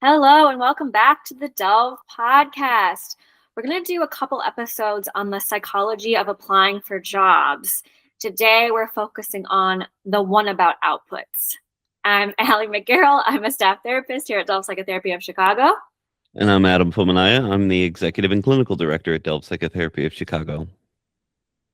Hello and welcome back to the Delve podcast. We're going to do a couple episodes on the psychology of applying for jobs. Today, we're focusing on the one about outputs. I'm Allie McGarel. I'm a staff therapist here at Delve Psychotherapy of Chicago. And I'm Adam Fominaya. I'm the Executive and Clinical Director at Delve Psychotherapy of Chicago.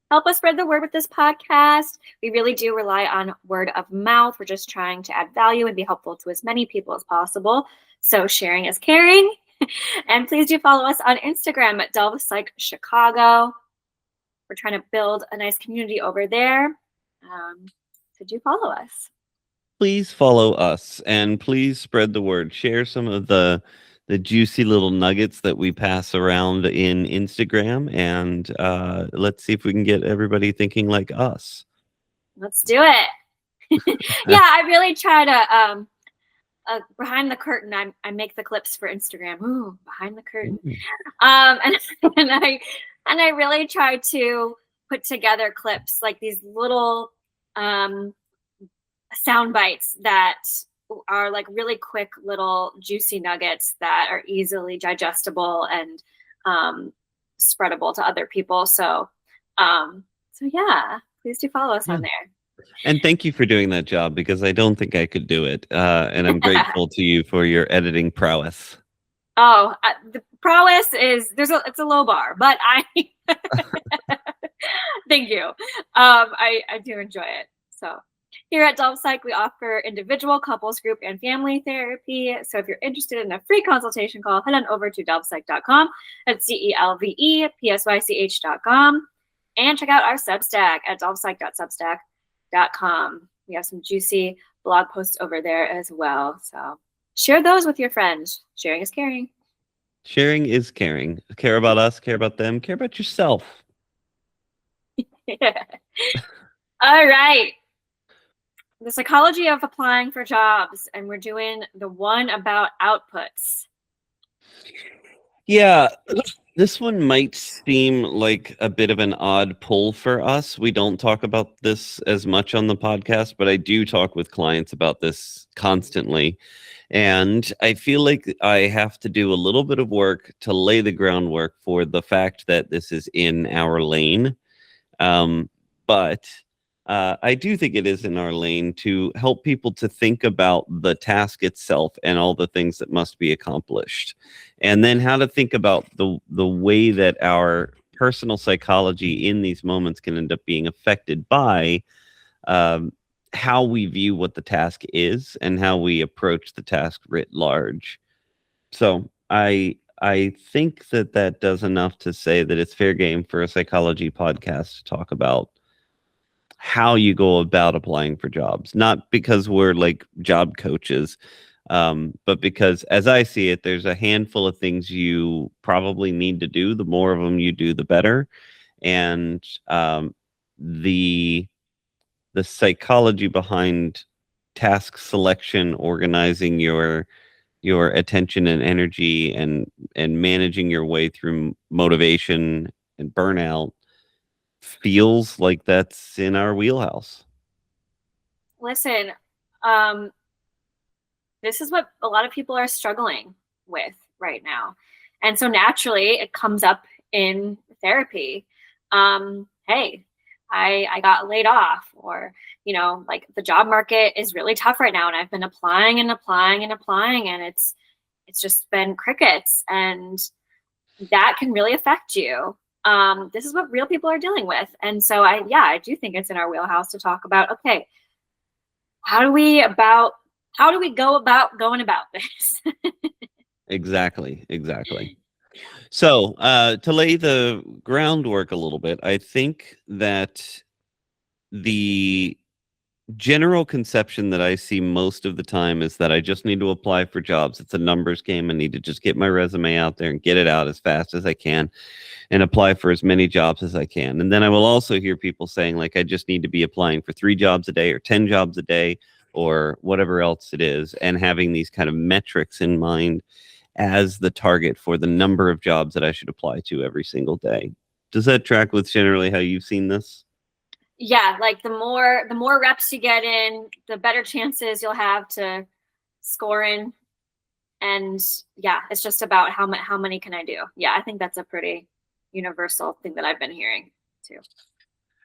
Help us spread the word with this podcast. We really do rely on word of mouth. We're just trying to add value and be helpful to as many people as possible. So sharing is caring. And please do follow us on Instagram at Delve Psych Chicago. We're trying to build a nice community over there. So do follow us. Please follow us and please spread the word. Share some of the juicy little nuggets that we pass around in Instagram, and let's see if we can get everybody thinking like us. Let's do it. Yeah, I really try to behind the curtain. I make the clips for Instagram. Ooh, behind the curtain. And I really try to put together clips like these little sound bites that are like really quick little juicy nuggets that are easily digestible and spreadable to other people. So yeah, please do follow us on there. And thank you for doing that job, because I don't think I could do it. And I'm grateful to you for your editing prowess. Oh, the prowess is it's a low bar, but I thank you. I do enjoy it. So here at Delve Psych, we offer individual, couples, group, and family therapy. So if you're interested in a free consultation call, head on over to delvepsych.com. That's DELVEPSYCH.com. And check out our Substack at delvepsych.substack.com. We have some juicy blog posts over there as well. So share those with your friends. Sharing is caring. Sharing is caring. Care about us, care about them, care about yourself. Yeah. All right. The psychology of applying for jobs, and we're doing the one about outputs. Yeah, this one might seem like a bit of an odd pull for us. We don't talk about this as much on the podcast, but I do talk with clients about this constantly. And I feel like I have to do a little bit of work to lay the groundwork for the fact that this is in our lane. But I do think it is in our lane to help people to think about the task itself and all the things that must be accomplished, and then how to think about the way that our personal psychology in these moments can end up being affected by how we view what the task is and how we approach the task writ large. So I think that does enough to say that it's fair game for a psychology podcast to talk about how you go about applying for jobs, not because we're like job coaches, but because, as I see it, there's a handful of things you probably need to do. The more of them you do, the better. And the psychology behind task selection, organizing your attention and energy, and managing your way through motivation and burnout feels like that's in our wheelhouse. Listen, this is what a lot of people are struggling with right now. And so naturally it comes up in therapy. Hey, I got laid off, or, like the job market is really tough right now. And I've been applying and applying and applying, and it's just been crickets, and that can really affect you. This is what real people are dealing with. And so I do think it's in our wheelhouse to talk about, okay, how do we go about going about this? Exactly. So, to lay the groundwork a little bit, I think that the general conception that I see most of the time is that I just need to apply for jobs. It's a numbers game. I need to just get my resume out there and get it out as fast as I can and apply for as many jobs as I can. And then I will also hear people saying, like, I just need to be applying for 3 jobs a day or 10 jobs a day or whatever else it is, and having these kind of metrics in mind as the target for the number of jobs that I should apply to every single day. Does that track with generally how you've seen this? Yeah, like the more reps you get in, the better chances you'll have to score in And yeah, it's just about how many can I do? Yeah, I think that's a pretty universal thing that I've been hearing too.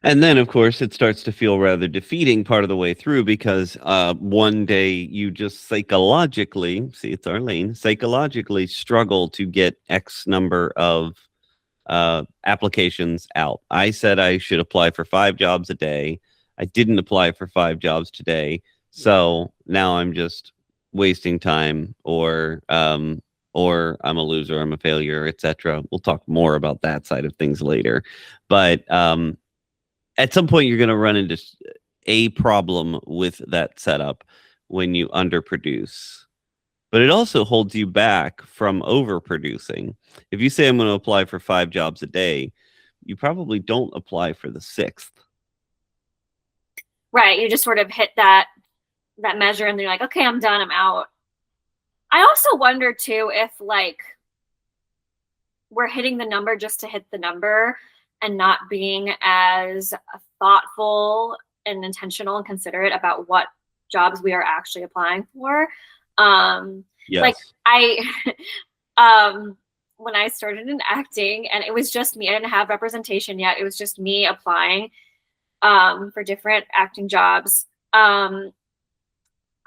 And then, of course, it starts to feel rather defeating part of the way through because one day you just psychologically, see, it's our lane, psychologically struggle to get X number of applications out. I said I should apply for 5 jobs a day. I didn't apply for 5 jobs today. So now I'm just wasting time or I'm a loser, I'm a failure, etc. We'll talk more about that side of things later. But at some point you're going to run into a problem with that setup when you underproduce. But it also holds you back from overproducing. If you say I'm going to apply for 5 jobs a day, you probably don't apply for the 6th. Right. You just sort of hit that measure and you're like, okay, I'm done, I'm out. I also wonder too if like we're hitting the number just to hit the number and not being as thoughtful and intentional and considerate about what jobs we are actually applying for. Yes. Like when I started in acting and it was just me, I didn't have representation yet. It was just me applying for different acting jobs.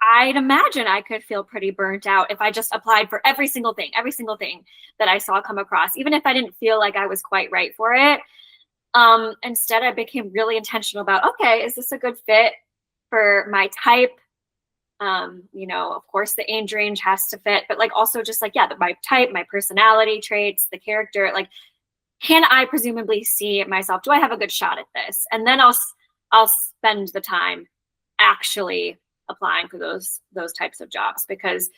I'd imagine I could feel pretty burnt out if I just applied for every single thing that I saw come across, even if I didn't feel like I was quite right for it. Instead, I became really intentional about, okay, is this a good fit for my type? Of course, the age range has to fit, but like also just like, yeah, my type, my personality traits, the character, like, can I presumably see myself? Do I have a good shot at this? And then I'll spend the time actually applying for those types of jobs, because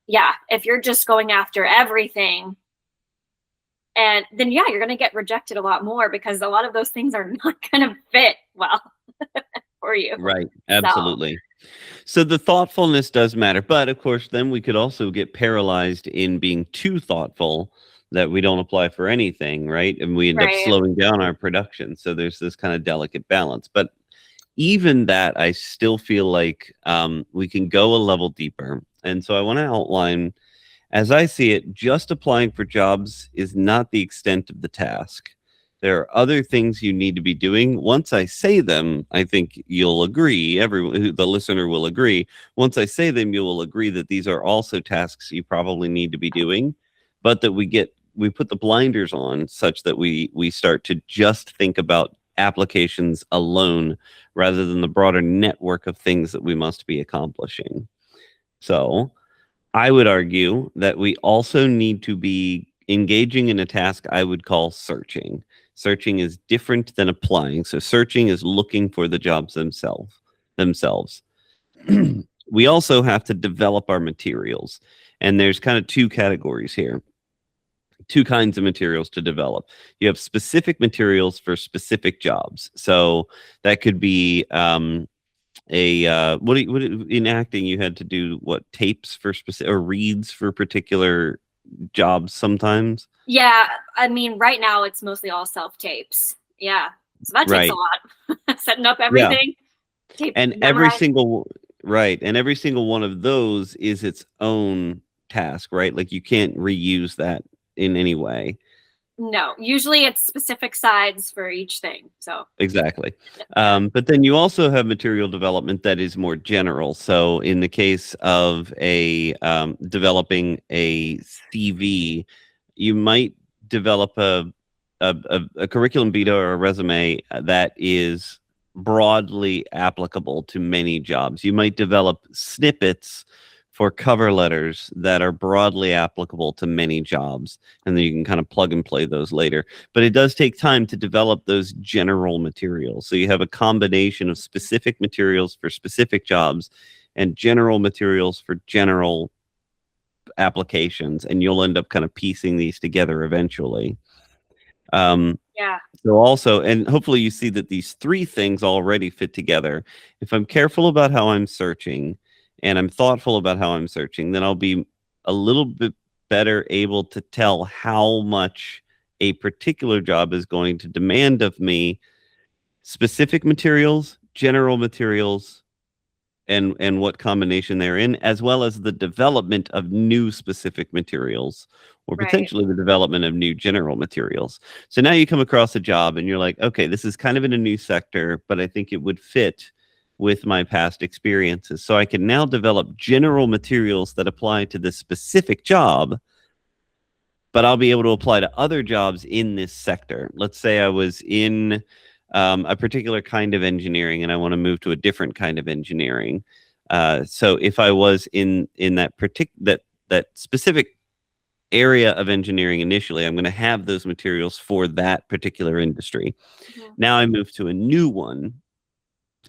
yeah, if you're just going after everything, and then yeah, you're going to get rejected a lot more because a lot of those things are not going to fit well for you. Right. Absolutely. So the thoughtfulness does matter, but of course then we could also get paralyzed in being too thoughtful that we don't apply for anything, right? And we end up slowing down our production. So there's this kind of delicate balance. But even that, I still feel like we can go a level deeper. And so I want to outline, as I see it, just applying for jobs is not the extent of the task. There are other things you need to be doing. Once I say them, I think you'll agree, the listener will agree. Once I say them, you will agree that these are also tasks you probably need to be doing, but that we put the blinders on such that we start to just think about applications alone rather than the broader network of things that we must be accomplishing. So I would argue that we also need to be engaging in a task I would call searching. Searching is different than applying. So searching is looking for the jobs themselves. We also have to develop our materials. And there's kind of 2 categories here. 2 kinds of materials to develop. You have specific materials for specific jobs. So that could be in acting you had to do what, tapes for specific, or reads for particular jobs sometimes. Yeah, I mean, right now it's mostly all self tapes. Yeah, so that takes a lot. Setting up everything. Yeah. And every single one of those is its own task, right? Like you can't reuse that in any way. No, usually it's specific sides for each thing. So exactly. But then you also have material development that is more general. So in the case of developing a CV, you might develop a curriculum vitae or a resume that is broadly applicable to many jobs. You might develop snippets for cover letters that are broadly applicable to many jobs, and then you can kind of plug and play those later. But it does take time to develop those general materials. So you have a combination of specific materials for specific jobs and general materials for general applications, and you'll end up kind of piecing these together eventually. Yeah. So also, and hopefully you see that these 3 things already fit together. If I'm careful about how I'm searching, and I'm thoughtful about how I'm searching, then I'll be a little bit better able to tell how much a particular job is going to demand of me: specific materials, general materials, and what combination they're in, as well as the development of new specific materials, or Right. potentially the development of new general materials. So now you come across a job and you're like, okay, this is kind of in a new sector, but I think it would fit with my past experiences. So I can now develop general materials that apply to this specific job, but I'll be able to apply to other jobs in this sector. Let's say I was in a particular kind of engineering and I want to move to a different kind of engineering. So if I was in that specific area of engineering initially, I'm going to have those materials for that particular industry. Mhm. Now I move to a new one.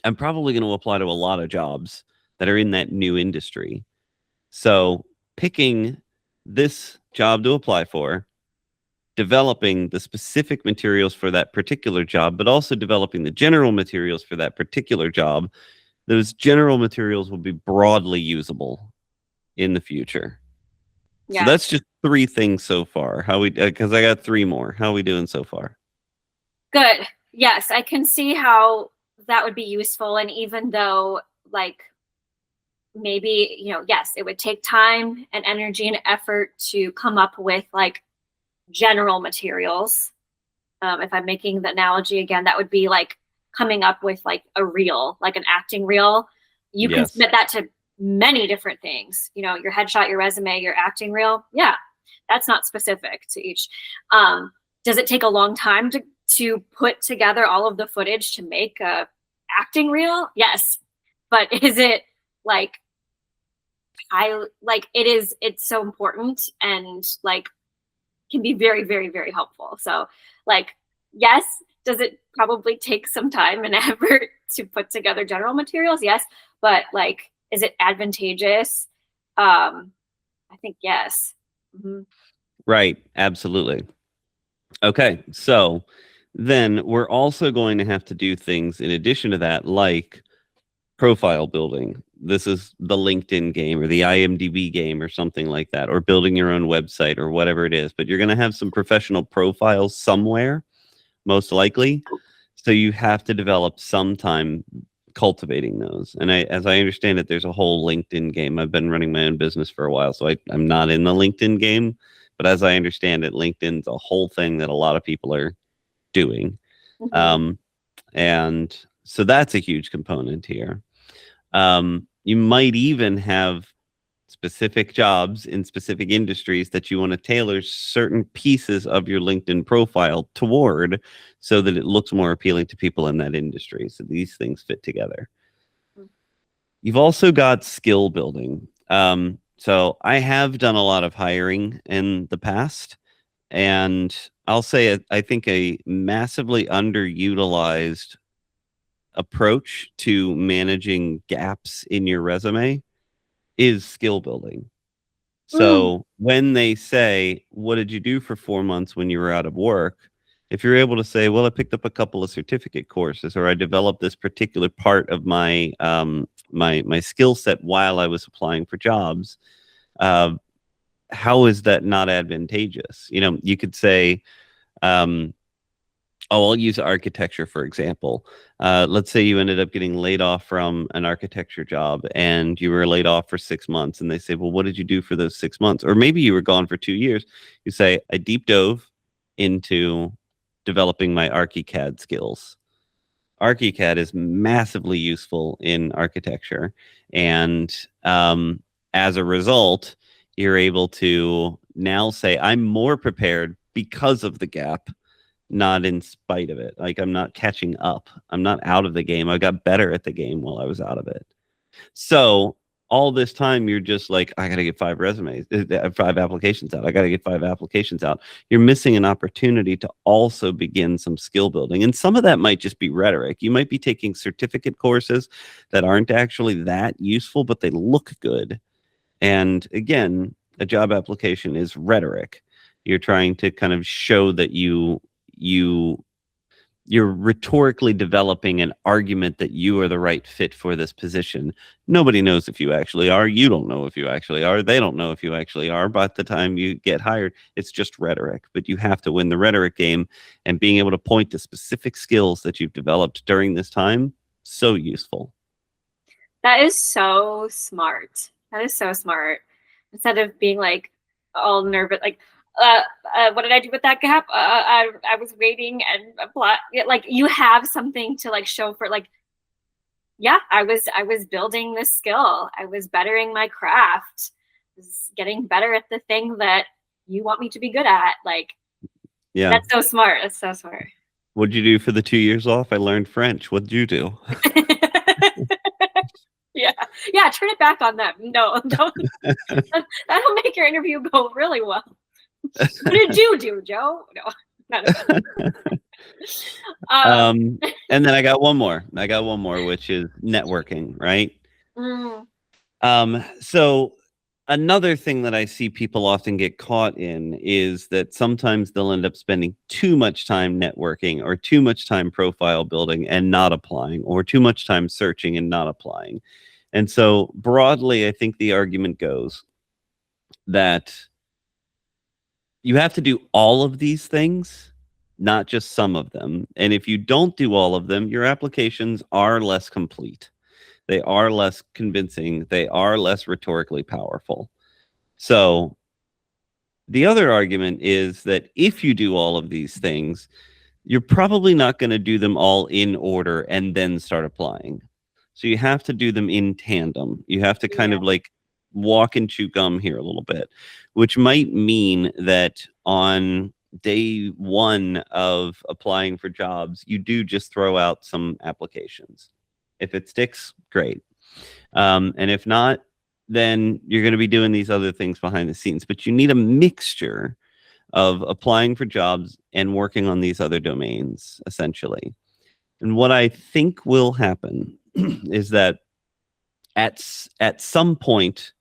I'm probably going to apply to a lot of jobs that are in that new industry. So picking this job to apply for, developing the specific materials for that particular job, but also developing the general materials for that particular job, those general materials will be broadly usable in the future. So Yes. that's just 3 things so far. How we, because I got 3 more. How are we doing so far? Good. Yes, I can see how that would be useful. And even though, like, maybe, yes, it would take time and energy and effort to come up with like general materials. If I'm making the analogy again, that would be like coming up with like a reel, like an acting reel. You can Yes. submit that to many different things, your headshot, your resume, your acting reel. Yeah, that's not specific to each. Does it take a long time to put together all of the footage to make a acting reel? Yes. But is it like, it's so important and like can be very, very, very helpful. So like, yes, does it probably take some time and effort to put together general materials? Yes. But like, is it advantageous? I think yes. Mm-hmm. Right. Absolutely. Okay. So then we're also going to have to do things in addition to that, like profile building. This is the LinkedIn game or the IMDb game or something like that, or building your own website or whatever it is. But you're going to have some professional profiles somewhere, most likely. So you have to develop some time cultivating those. And as I understand it, there's a whole LinkedIn game. I've been running my own business for a while, so I'm not in the LinkedIn game. But as I understand it, LinkedIn's a whole thing that a lot of people are doing. Mm-hmm. Um, and so that's a huge component here. You might even have specific jobs in specific industries that you want to tailor certain pieces of your LinkedIn profile toward so that it looks more appealing to people in that industry. So these things fit together. You've also got skill building. So I have done a lot of hiring in the past, and I'll say I think a massively underutilized approach to managing gaps in your resume is skill building. Mm. So when they say, what did you do for 4 months when you were out of work? If you're able to say, well, I picked up a couple of certificate courses, or I developed this particular part of my my skill set while I was applying for jobs, uh, how is that not advantageous? You could say, um, oh, I'll use architecture, for example. Let's say you ended up getting laid off from an architecture job and you were laid off for 6 months. And they say, well, what did you do for those 6 months? Or maybe you were gone for 2 years. You say, I deep dove into developing my ArchiCAD skills. ArchiCAD is massively useful in architecture. And as a result, you're able to now say, I'm more prepared because of the gap, not in spite of it. Like I'm not catching up. I'm not out of the game. I got better at the game while I was out of it. So all this time you're just like, I got to get 5 resumes, 5 applications out. I got to get 5 applications out. You're missing an opportunity to also begin some skill building. And some of that might just be rhetoric. You might be taking certificate courses that aren't actually that useful, but they look good. And again, a job application is rhetoric. You're trying to kind of show that you you're rhetorically developing an argument that you are the right fit for this position. Nobody knows if you actually are. You don't know if you actually are. They don't know if you actually are. By the time you get hired, it's just rhetoric. But you have to win the rhetoric game, and being able to point to specific skills that you've developed during this time, so useful. That is so smart. That is so smart. Instead of being like all nervous, like, what did I do with that gap? I was waiting and blah. Like you have something to like show for like, yeah, I was building this skill. I was bettering my craft. I was getting better at the thing that you want me to be good at. Like, Yeah. that's so smart. That's so smart. What'd you do for the 2 years off? I learned French. What'd you do? Yeah. Yeah. Turn it back on them. No, don't. That'll make your interview go really well. What did you do, Joe? No, not at all. And then I got one more, which is networking, right? So another thing that I see people often get caught in is that sometimes they'll end up spending too much time networking or too much time profile building and not applying, or too much time searching and not applying. And so broadly, I think the argument goes that you have to do all of these things, not just some of them. And if you don't do all of them, your applications are less complete. They are less convincing. They are less rhetorically powerful. So the other argument is that if you do all of these things, you're probably not going to do them all in order and then start applying. So you have to do them in tandem. You have to kind of like walk and chew gum here a little bit, which might mean that on day one of applying for jobs, you do just throw out some applications. If it sticks, great. And if not, then you're going to be doing these other things behind the scenes. But you need a mixture of applying for jobs and working on these other domains, essentially. And what I think will happen is that at some point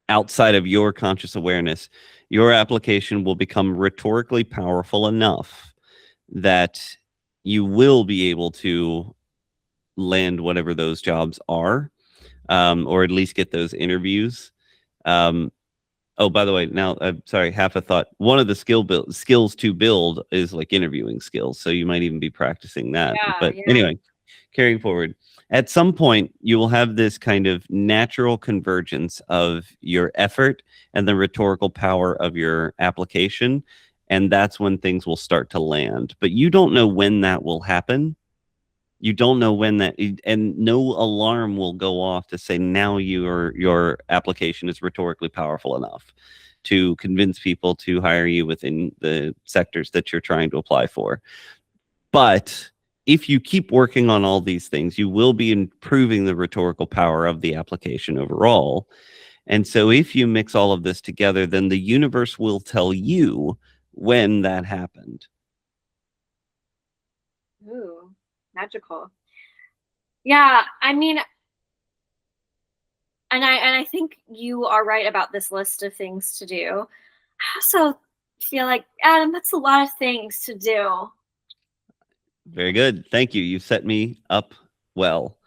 outside of your conscious awareness, your application will become rhetorically powerful enough that you will be able to land whatever those jobs are, or at least get those interviews. Oh, by the way, now I'm sorry, half a thought. One of the skills to build is like interviewing skills, so you might even be practicing that. But anyway, carrying forward, at some point you will have this kind of natural convergence of your effort and the rhetorical power of your application, and that's when things will start to land. But you don't know when that will happen. You don't know when that, and no alarm will go off to say now your application is rhetorically powerful enough to convince people to hire you within the sectors that you're trying to apply for. But if you keep working on all these things, you will be improving the rhetorical power of the application overall. And so if you mix all of this together, then the universe will tell you when that happened. Ooh, magical. Yeah, I mean, and I think you are right about this list of things to do. I also feel like, Adam, that's a lot of things to do. Very good. Thank you. You set me up well.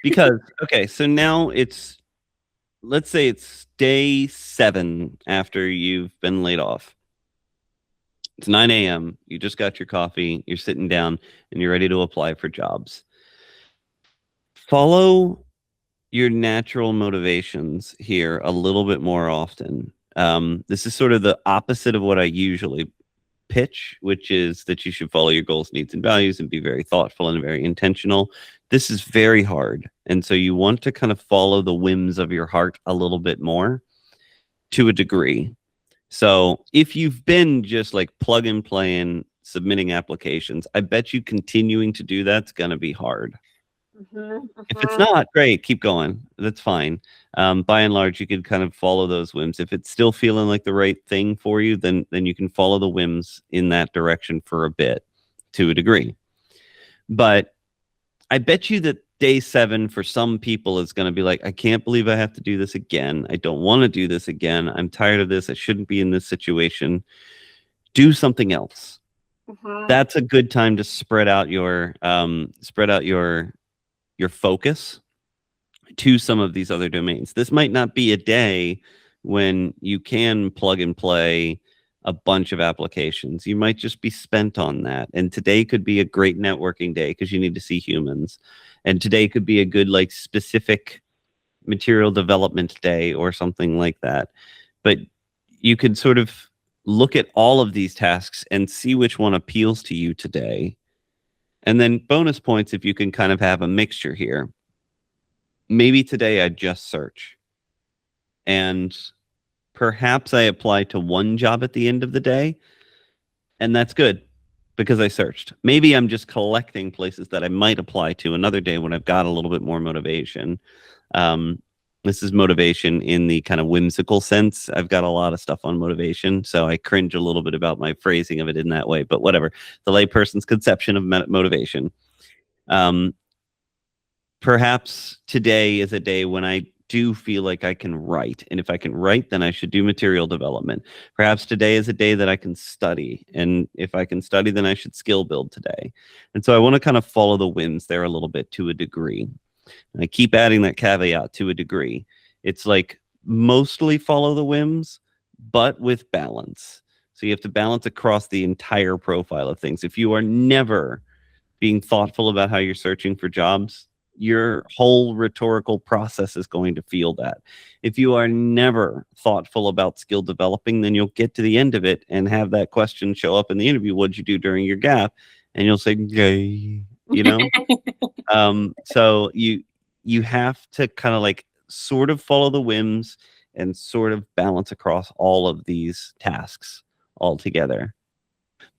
Because, okay, so now let's say it's day 7 after you've been laid off. It's 9 a.m. You just got your coffee. You're sitting down and you're ready to apply for jobs. Follow your natural motivations here a little bit more often. This is sort of the opposite of what I usually pitch, which is that you should follow your goals, needs, and values and be very thoughtful and very intentional. This is very hard. And so you want to kind of follow the whims of your heart a little bit more to a degree. So if you've been just like plug and play and submitting applications, I bet you continuing to do that's going to be hard. If it's not, great, keep going. That's fine. By and large, you can kind of follow those whims. If it's still feeling like the right thing for you, then you can follow the whims in that direction for a bit, to a degree. But I bet you that day 7 for some people is going to be like, I can't believe I have to do this again. I don't want to do this again. I'm tired of this. I shouldn't be in this situation. Do something else. That's a good time to spread out your focus to some of these other domains. This might not be a day when you can plug and play a bunch of applications. You might just be spent on that. And today could be a great networking day because you need to see humans. And today could be a good, like, specific material development day or something like that. But you could sort of look at all of these tasks and see which one appeals to you today. And then bonus points if you can kind of have a mixture here. Maybe today I just search. And perhaps I apply to one job at the end of the day, and that's good because I searched. Maybe I'm just collecting places that I might apply to another day when I've got a little bit more motivation. Um, this is motivation in the kind of whimsical sense. I've got a lot of stuff on motivation, so I cringe a little bit about my phrasing of it in that way, but whatever. The layperson's conception of motivation. Perhaps today is a day when I do feel like I can write. And if I can write, then I should do material development. Perhaps today is a day that I can study. And if I can study, then I should skill build today. And so I want to kind of follow the whims there a little bit to a degree. And I keep adding that caveat to a degree. It's like mostly follow the whims, but with balance. So you have to balance across the entire profile of things. If you are never being thoughtful about how you're searching for jobs, your whole rhetorical process is going to feel that. If you are never thoughtful about skill developing, then you'll get to the end of it and have that question show up in the interview. What'd you do during your gap? And you'll say, yay, you know? So you have to kind of like sort of follow the whims and sort of balance across all of these tasks all together.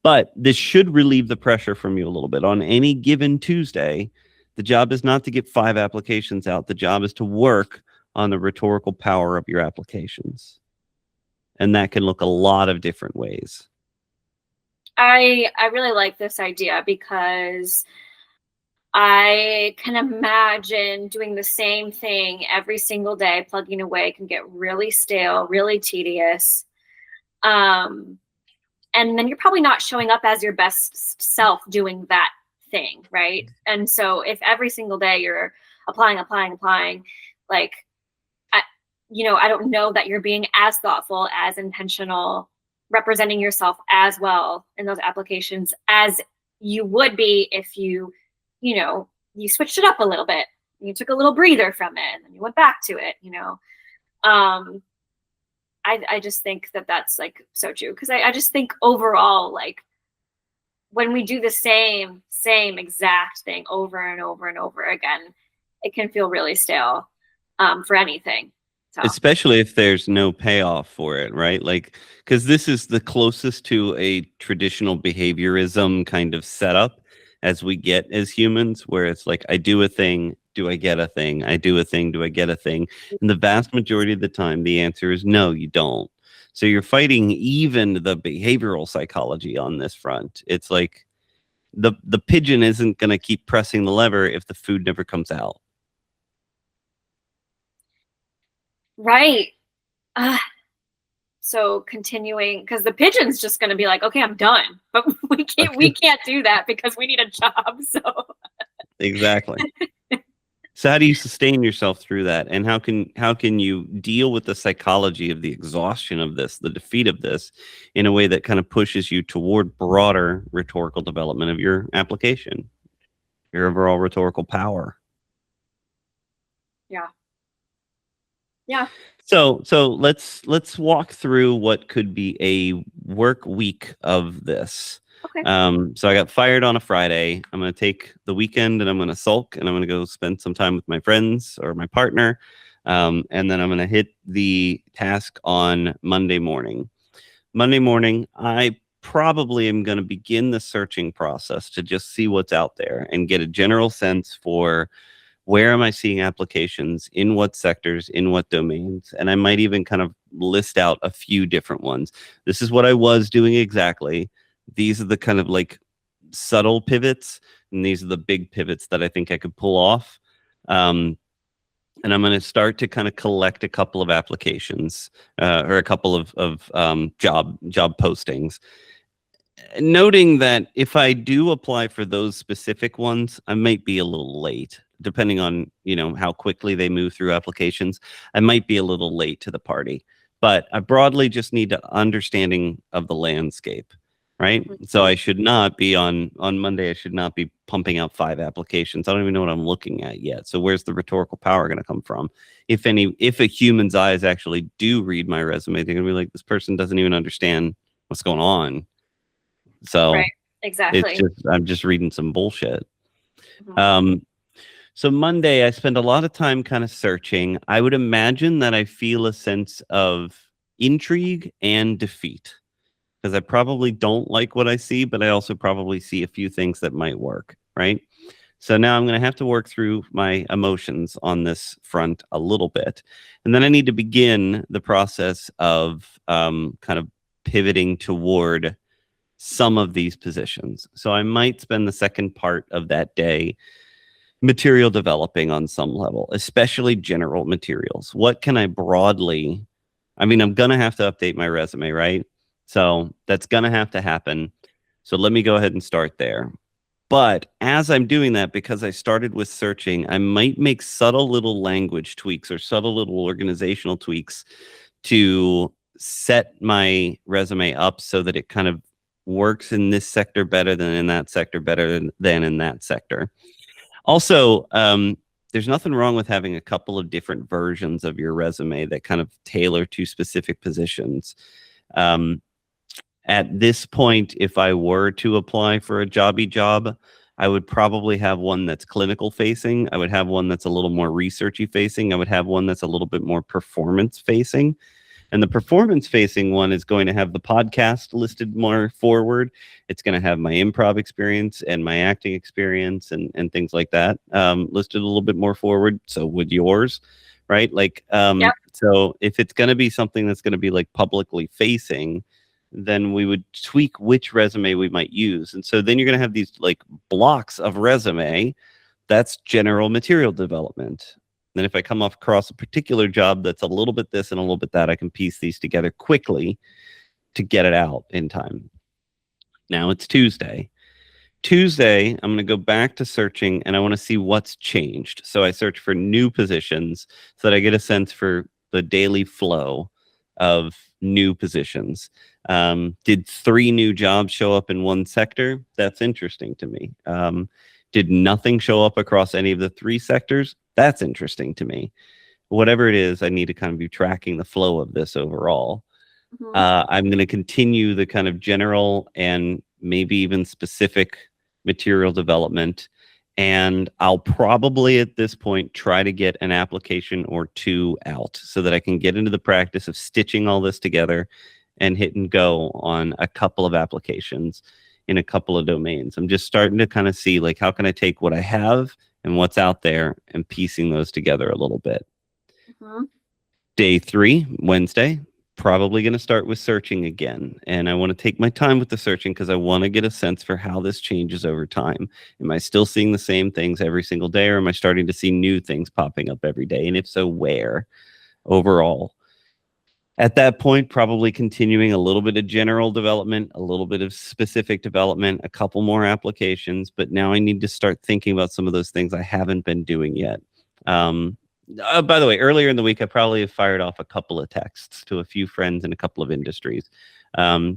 But this should relieve the pressure from you a little bit. On any given Tuesday, the job is not to get 5 applications out. The job is to work on the rhetorical power of your applications. And that can look a lot of different ways. I really like this idea because I can imagine doing the same thing every single day, plugging away can get really stale, really tedious. And then you're probably not showing up as your best self doing that thing, right? And so if every single day you're applying, like, I don't know that you're being as thoughtful, as intentional, representing yourself as well in those applications as you would be if you switched it up a little bit. You took a little breather from it and then you went back to it, I just think that that's like so true. Cause I just think overall, like when we do the same exact thing over and over and over again, it can feel really stale for anything. So. Especially if there's no payoff for it, right? Like, because this is the closest to a traditional behaviorism kind of setup as we get as humans, where it's like, I do a thing, do I get a thing? I do a thing, do I get a thing? And the vast majority of the time, the answer is no, you don't. So you're fighting even the behavioral psychology on this front. It's like the pigeon isn't going to keep pressing the lever if the food never comes out. Right. So continuing, because the pigeon's just going to be like, okay, I'm done, but we can't do that because we need a job. So exactly. So how do you sustain yourself through that, and how can you deal with the psychology of the exhaustion of this, the defeat of this, in a way that kind of pushes you toward broader rhetorical development of your application, your overall rhetorical power? Yeah. So let's walk through what could be a work week of this. Okay. So I got fired on a Friday. I'm going to take the weekend and I'm going to sulk and I'm going to go spend some time with my friends or my partner. And then I'm going to hit the task on Monday morning. Monday morning, I probably am going to begin the searching process to just see what's out there and get a general sense for where am I seeing applications, in what sectors, in what domains? And I might even kind of list out a few different ones. This is what I was doing exactly. These are the kind of like subtle pivots, and these are the big pivots that I think I could pull off. And I'm going to start to kind of collect a couple of applications or a couple of job postings. Noting that if I do apply for those specific ones, I might be a little late. Depending on, how quickly they move through applications, I might be a little late to the party. But I broadly just need an understanding of the landscape. right? Mhm. So I should not be on Monday. I should not be pumping out 5 applications. I don't even know what I'm looking at yet. So where's the rhetorical power going to come from? If any, if a human's eyes actually do read my resume, they're going to be like, this person doesn't even understand what's going on. Right. So it's Exactly. just I'm just reading some bullshit. Mhm. Um, so Monday, I spend a lot of time kind of searching. I would imagine that I feel a sense of intrigue and defeat because I probably don't like what I see, but I also probably see a few things that might work, right? So now I'm going to have to work through my emotions on this front a little bit. And then I need to begin the process of kind of pivoting toward some of these positions. So I might spend the second part of that day material developing on some level, especially general materials. What can I broadly, I mean, I'm going to have to update my resume, right? So that's going to have to happen. So let me go ahead and start there. But as I'm doing that, because I started with searching, I might make subtle little language tweaks or subtle little organizational tweaks to set my resume up so that it kind of works in this sector better than in that sector, better than in that sector. Also, there's nothing wrong with having a couple of different versions of your resume that kind of tailor to specific positions. Um, at this point, if I were to apply for a jobby job, I would probably have one that's clinical facing. I would have one that's a little more researchy facing. I would have one that's a little bit more performance facing. And the performance facing one is going to have the podcast listed more forward. It's going to have my improv experience and my acting experience and things like that listed a little bit more forward. So would yours, right? Like, Yep. so if it's going to be something that's going to be like publicly facing, then we would tweak which resume we might use. And so then you're going to have these like blocks of resume. That's general material development. Then if I come off across a particular job that's a little bit this and a little bit that, I can piece these together quickly to get it out in time. Now it's Tuesday. Tuesday, I'm going to go back to searching and I want to see what's changed. So I search for new positions so that I get a sense for the daily flow of new positions. Did 3 new jobs show up in one sector? That's interesting to me. Did nothing show up across any of the 3 sectors? That's interesting to me. Whatever it is, I need to kind of be tracking the flow of this overall. Mhm. I'm going to continue the kind of general and maybe even specific material development. And I'll probably at this point try to get an application or 2 out so that I can get into the practice of stitching all this together and hit and go on a couple of applications in a couple of domains. I'm just starting to kind of see like how can I take what I have and what's out there and piecing those together a little bit. Mhm. Day 3, Wednesday, probably going to start with searching again. And I want to take my time with the searching because I want to get a sense for how this changes over time. Am I still seeing the same things every single day, or am I starting to see new things popping up every day? And if so, where overall? At that point, probably continuing a little bit of general development, a little bit of specific development, a couple more applications. But now I need to start thinking about some of those things I haven't been doing yet. Um, by the way, earlier in the week, I probably have fired off a couple of texts to a few friends in a couple of industries.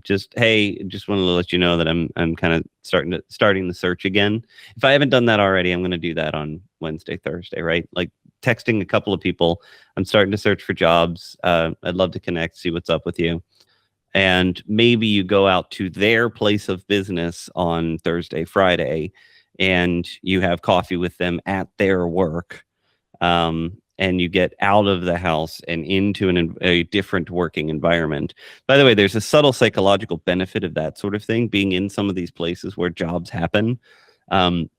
Just hey, just wanted to let you know that I'm kind of starting the search again. If I haven't done that already, I'm going to do that on Wednesday, Thursday, right? Like texting a couple of people. I'm starting to search for jobs. I'd love to connect, see what's up with you. And maybe you go out to their place of business on Thursday, Friday, and you have coffee with them at their work. And you get out of the house and into a different working environment. By the way, there's a subtle psychological benefit of that sort of thing, being in some of these places where jobs happen. Um,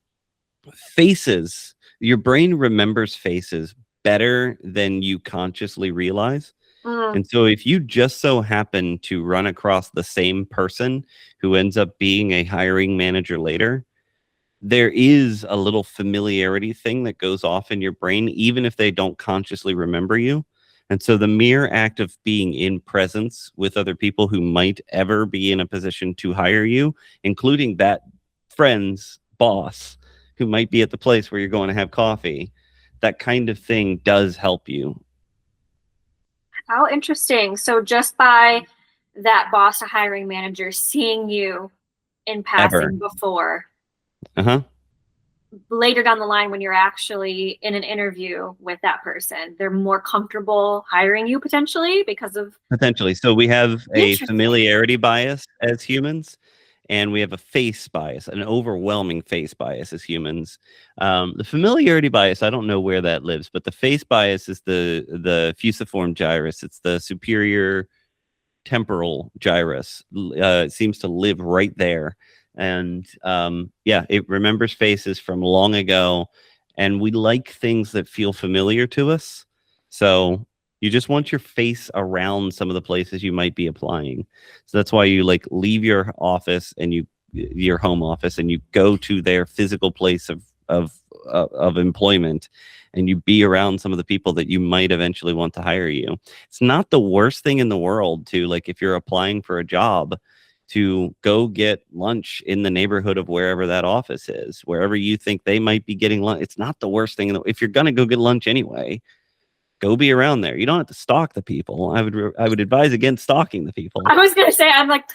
Faces, your brain remembers faces better than you consciously realize. Mm. And so if you just so happen to run across the same person who ends up being a hiring manager later, there is a little familiarity thing that goes off in your brain, even if they don't consciously remember you. And so the mere act of being in presence with other people who might ever be in a position to hire you, including that friend's boss who might be at the place where you're going to have coffee, that kind of thing does help you. How interesting. So just by that boss to hiring manager seeing you in Ever. passing before. Uh-huh. Later down the line, when you're actually in an interview with that person, they're more comfortable hiring you potentially because of. Potentially. So we have a Interesting. familiarity bias as humans, and we have a face bias, an overwhelming face bias as humans. The familiarity bias, I don't know where that lives, but the face bias is the fusiform gyrus. It's the superior temporal gyrus. It seems to live right there. And yeah, it remembers faces from long ago. And we like things that feel familiar to us. So you just want your face around some of the places you might be applying. So that's why you like leave your office and your home office and you go to their physical place of employment, and you be around some of the people that you might eventually want to hire you. It's not the worst thing in the world to, like, if you're applying for a job, to go get lunch in the neighborhood of wherever that office is, wherever you think they might be getting lunch. It's not the worst thing if you're going to go get lunch anyway, go be around there. You don't have to stalk the people. I would advise against stalking the people. I was gonna say, I'm like,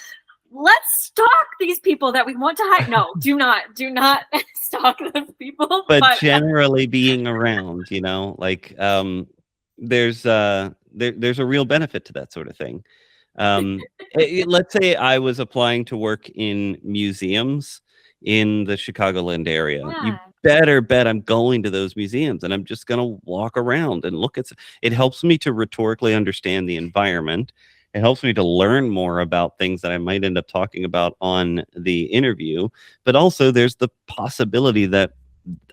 let's stalk these people that we want to hire. No, do not stalk those people. But generally being around, like there's there's a real benefit to that sort of thing. Let's say I was applying to work in museums in the Chicagoland area. Yeah. You better bet I'm going to those museums and I'm just going to walk around and look at it. Helps me to rhetorically understand the environment. It helps me to learn more about things that I might end up talking about on the interview. But also there's the possibility that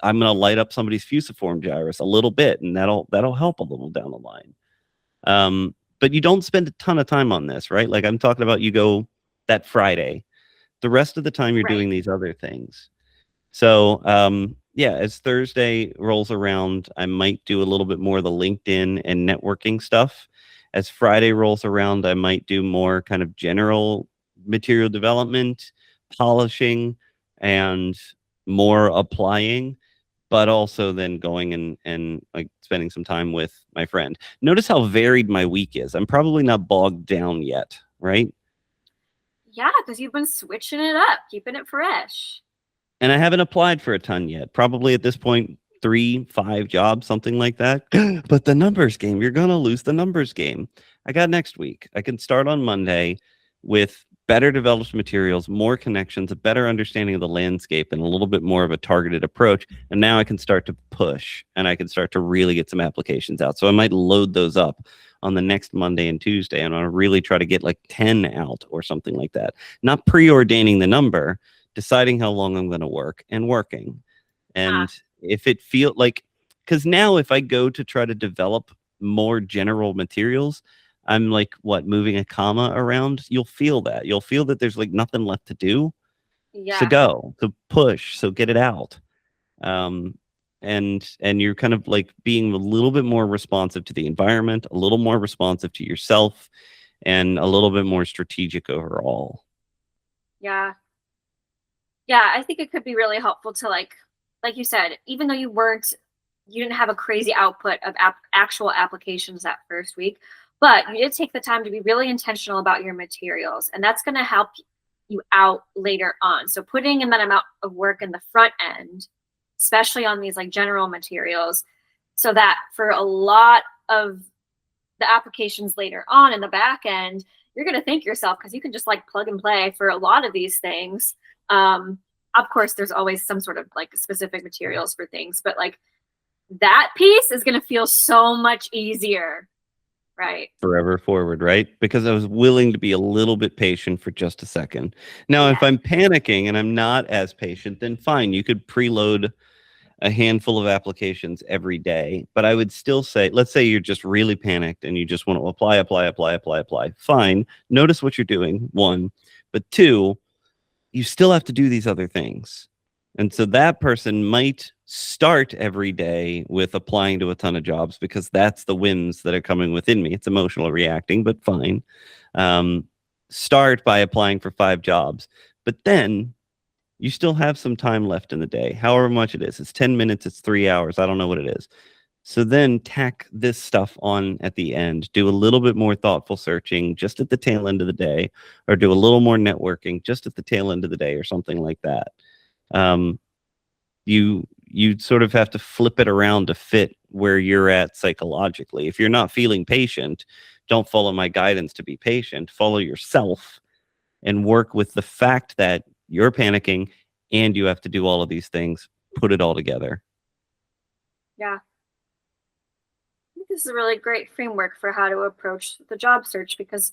I'm going to light up somebody's fusiform gyrus a little bit, and that'll help a little down the line. But you don't spend a ton of time on this, right? Like I'm talking about, you go that Friday. The rest of the time you're doing these other things. So yeah, as Thursday rolls around, I might do a little bit more of the LinkedIn and networking stuff. As Friday rolls around, I might do more kind of general material development, polishing, and more applying, but also then going and like spending some time with my friend. Notice how varied my week is. I'm probably not bogged down yet, right? Yeah, because you've been switching it up, keeping it fresh. And I haven't applied for a ton yet. Probably at this point, 3, 5 jobs, something like that. But the numbers game, you're going to lose the numbers game. I got next week. I can start on Monday with better developed materials, more connections, a better understanding of the landscape, and a little bit more of a targeted approach. And now I can start to push and I can start to really get some applications out. So I might load those up on the next Monday and Tuesday. And I'll really try to get like 10 out or something like that. Not preordaining the number, deciding how long I'm going to work and working. And if it feels like, because now if I go to try to develop more general materials, I'm like, moving a comma around, you'll feel that. You'll feel that there's like nothing left to do. Yeah. So go, so push, so get it out. And you're kind of like being a little bit more responsive to the environment, a little more responsive to yourself, and a little bit more strategic overall. Yeah. Yeah, I think it could be really helpful to like you said, even though you didn't have a crazy output of actual applications that first week, but you did take the time to be really intentional about your materials, and that's going to help you out later on. So putting in that amount of work in the front end, especially on these like general materials, so that for a lot of the applications later on in the back end, you're going to thank yourself because you can just like plug and play for a lot of these things. Of course, there's always some sort of like specific materials for things, but like that piece is going to feel so much easier, right? Forever forward, right? Because I was willing to be a little bit patient for just a second. Now, if I'm panicking and I'm not as patient, then fine, you could preload a handful of applications every day. But I would still say, let's say you're just really panicked and you just want to apply. Fine. Notice what you're doing, 1. But 2, you still have to do these other things. And so that person might start every day with applying to a ton of jobs because that's the whims that are coming within me. It's emotional reacting, but fine. Start by applying for 5 jobs. But then you still have some time left in the day, however much it is. It's 10 minutes, it's 3 hours. I don't know what it is. So then tack this stuff on at the end. Do a little bit more thoughtful searching just at the tail end of the day, or do a little more networking just at the tail end of the day, or something like that. Um, you sort of have to flip it around to fit where you're at psychologically. If you're not feeling patient, don't follow my guidance to be patient. Follow yourself and work with the fact that you're panicking and you have to do all of these things. Put it all together. Yeah. I think this is a really great framework for how to approach the job search, because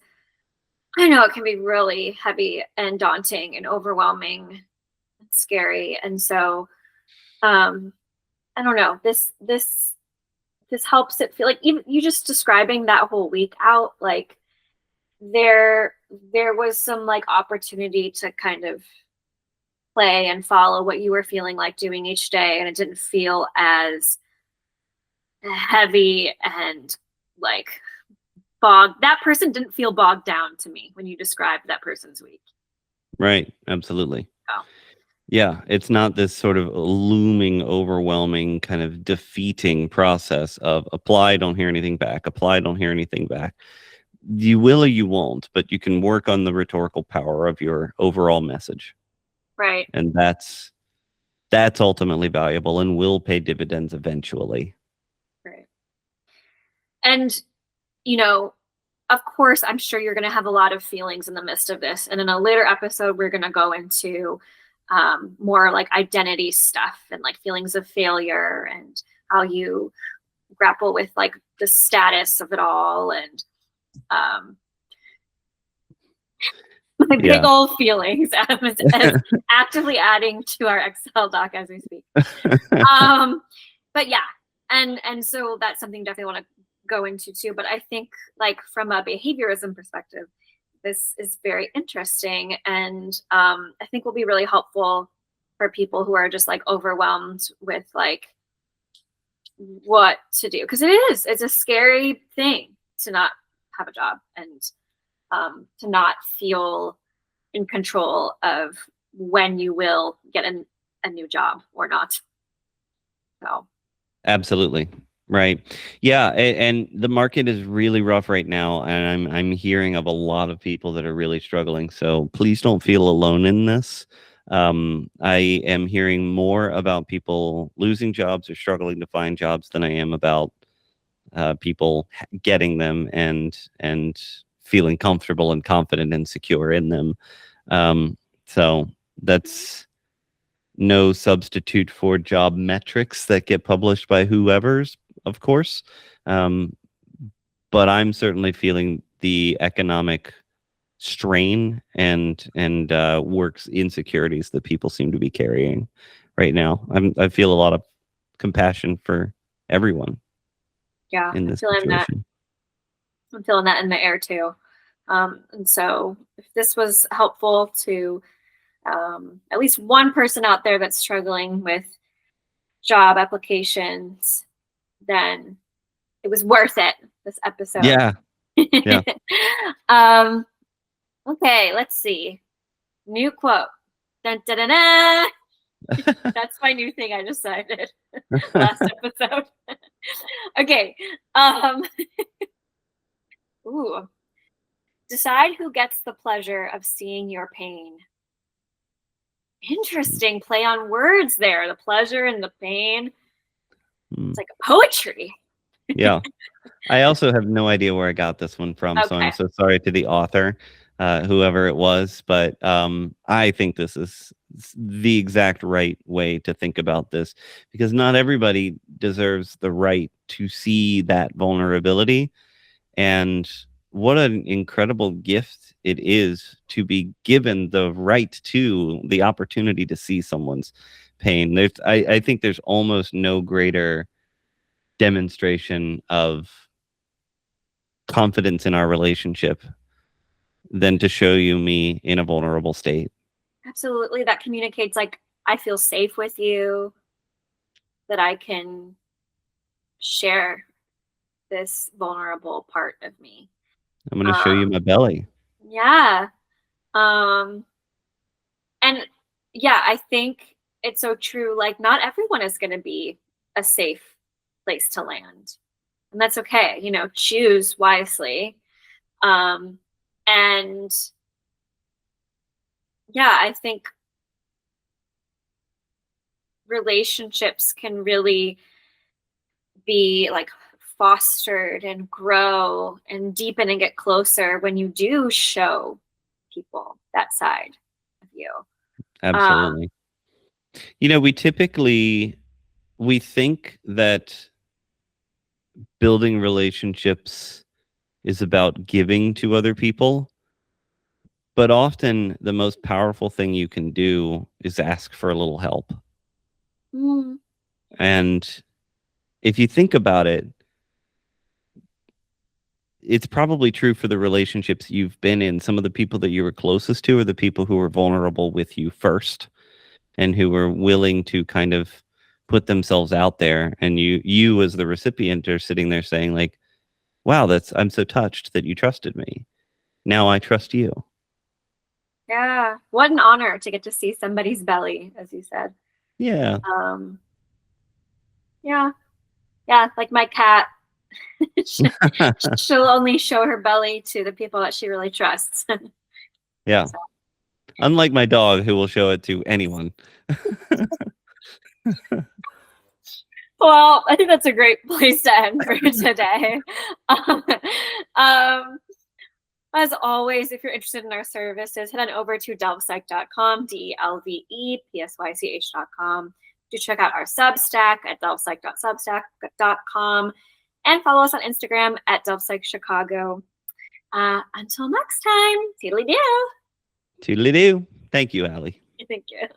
I know it can be really heavy and daunting and overwhelming and scary. And so I don't know, this helps it feel like, even you just describing that whole week out, like there was some like opportunity to kind of play and follow what you were feeling like doing each day, and it didn't feel as heavy and like that person didn't feel bogged down to me when you described that person's week. Right. Absolutely. Oh. Yeah. It's not this sort of looming, overwhelming, kind of defeating process of apply, don't hear anything back, apply, don't hear anything back. You will or you won't, but you can work on the rhetorical power of your overall message. Right. And that's ultimately valuable and will pay dividends eventually. Right. And, you know, of course, I'm sure you're going to have a lot of feelings in the midst of this. And in a later episode, we're going to go into more like identity stuff and like feelings of failure and how you grapple with like the status of it all, and my big old feelings as actively adding to our Excel doc as we speak. But yeah, and so that's something definitely want to go into too. But I think like from a behaviorism perspective, this is very interesting, and I think will be really helpful for people who are just like overwhelmed with like what to do, because it's a scary thing to not have a job and to not feel in control of when you will get a new job or not. So Absolutely. Right. Yeah, and the market is really rough right now, and I'm hearing of a lot of people that are really struggling. So please don't feel alone in this. I am hearing more about people losing jobs or struggling to find jobs than I am about people getting them and feeling comfortable and confident and secure in them. So that's no substitute for job metrics that get published by whoever's, of course. Um, but I'm certainly feeling the economic strain and works insecurities that people seem to be carrying right now. I feel a lot of compassion for everyone. yeah, In this situation. I'm feeling that in the air too. And so if this was helpful to at least one person out there that's struggling with job applications, then it was worth it, this episode. Yeah. Yeah. Okay, let's see. New quote. Dun, dun, dun, dun. That's my new thing I decided last episode. Okay. Ooh. Decide who gets the pleasure of seeing your pain. Interesting play on words there. The pleasure and the pain. It's like a poetry. Yeah. I also have no idea where I got this one from, so I'm so sorry to the author, whoever it was, but I think this is the exact right way to think about this, because not everybody deserves the right to see that vulnerability. And what an incredible gift it is to be given the right to the opportunity to see someone's pain. I think there's almost no greater demonstration of confidence in our relationship than to show you me in a vulnerable state. Absolutely. That communicates like, I feel safe with you, that I can share this vulnerable part of me. I'm going to show you my belly. Yeah. And yeah, I think it's so true. Like, not everyone is going to be a safe place to land. And that's okay. Choose wisely. And yeah, I think relationships can really be like fostered and grow and deepen and get closer when you do show people that side of you. Absolutely. We think that building relationships is about giving to other people, but often the most powerful thing you can do is ask for a little help. Mm. And if you think about it, it's probably true for the relationships you've been in. Some of the people that you were closest to are the people who were vulnerable with you first and who were willing to kind of put themselves out there. And you as the recipient are sitting there saying like, wow, I'm so touched that you trusted me. Now I trust you. Yeah. What an honor to get to see somebody's belly, as you said. Yeah. Yeah. Yeah. Like my cat, she'll only show her belly to the people that she really trusts. Yeah. So. Unlike my dog, who will show it to anyone. Well, I think that's a great place to end for today. Um, as always, if you're interested in our services, head on over to delvepsych.com, DELVEPSYCH.com. Do check out our Substack at delvepsych.substack.com and follow us on Instagram at delvepsychchicago. Until next time, toodly-doo. Toodly-doo. Thank you, Allie. Thank you.